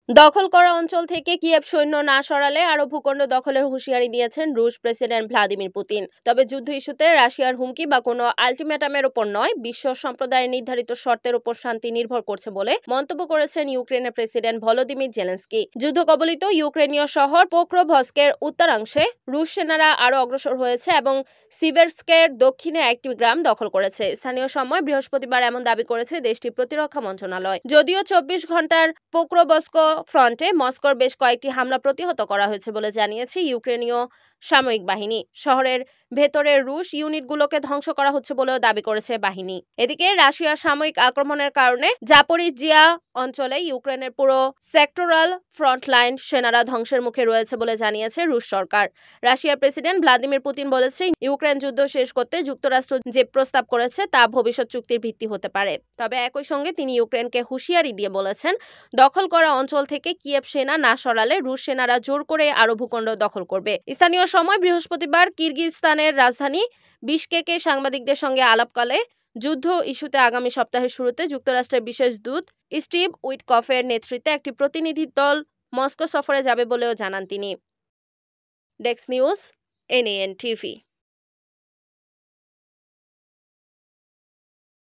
দখল করা অঞ্চল থেকে কিয়েভ সৈন্য না সরালে আরও ভূখণ্ড দখলের হুঁশিয়ারি দিয়েছেন রুশ প্রেসিডেন্ট ভ্লাদিমির পুতিন। তবে যুদ্ধ ইস্যুতে রাশিয়ার হুমকি বা কোনো আলটিমেটামের উপর নয়, বিশ্ব সম্প্রদায়ের নির্ধারিত শর্তের উপর শান্তি নির্ভর করছে বলে মন্তব্য করেছেন ইউক্রেনের প্রেসিডেন্ট ভলোদিমির জেলেনস্কি। যুদ্ধ কবলিত ইউক্রেনীয় শহর পোক্রোভস্কের উত্তরাংশে রুশ সেনারা আরও অগ্রসর হয়েছে এবং সিভেরস্কের দক্ষিণে একটি গ্রাম দখল করেছে। স্থানীয় সময় বৃহস্পতিবার এমন দাবি করেছে দেশটির প্রতিরক্ষা মন্ত্রণালয়। যদিও 24 ঘন্টার পোক্রোভস্ক ফ্রন্টে মস্কোর বেশ কয়েকটি হামলা প্রতিহত করা হয়েছে বলে জানিয়েছে ইউক্রেনীয় সামরিক বাহিনী। শহরের ভেতরের রুশ ইউনিটগুলোকে ধ্বংস করা হচ্ছে বলেও দাবি করেছে বাহিনী। এদিকে রাশিয়ার সাময়িক আক্রমণের কারণে জাপোরিজিয়া অঞ্চলে ইউক্রেনের পুরো সেক্টরাল ফ্রন্টলাইন সেনারা ধ্বংসের মুখে রয়েছে বলে জানিয়েছে রুশ সরকার। রাশিয়ার প্রেসিডেন্ট ভ্লাদিমির পুতিন বলেছেন, ইউক্রেন যুদ্ধ শেষ করতে যুক্তরাষ্ট্র যে প্রস্তাব করেছে তা ভবিষ্যৎ চুক্তির ভিত্তি হতে পারে। তবে একই সঙ্গে তিনি ইউক্রেনকে হুঁশিয়ারি দিয়ে বলেছেন, দখল করা অঞ্চল থেকে কিয়েভ সেনা না সরালে রুশ সেনারা জোর করে আরও ভূখণ্ড দখল করবে। স্থানীয় সময় বৃহস্পতিবার কিরগিজস্তানের রাজধানী বিশকেকে সাংবাদিকদের সঙ্গে আলাপকালে যুদ্ধ ইস্যুতে আগামী সপ্তাহের শুরুতে যুক্তরাষ্ট্রের বিশেষ দূত স্টিভ উইটকফের নেতৃত্বে একটি প্রতিনিধি দল মস্কো সফরে যাবে বলেও জানান তিনি। Desk news, NAN TV।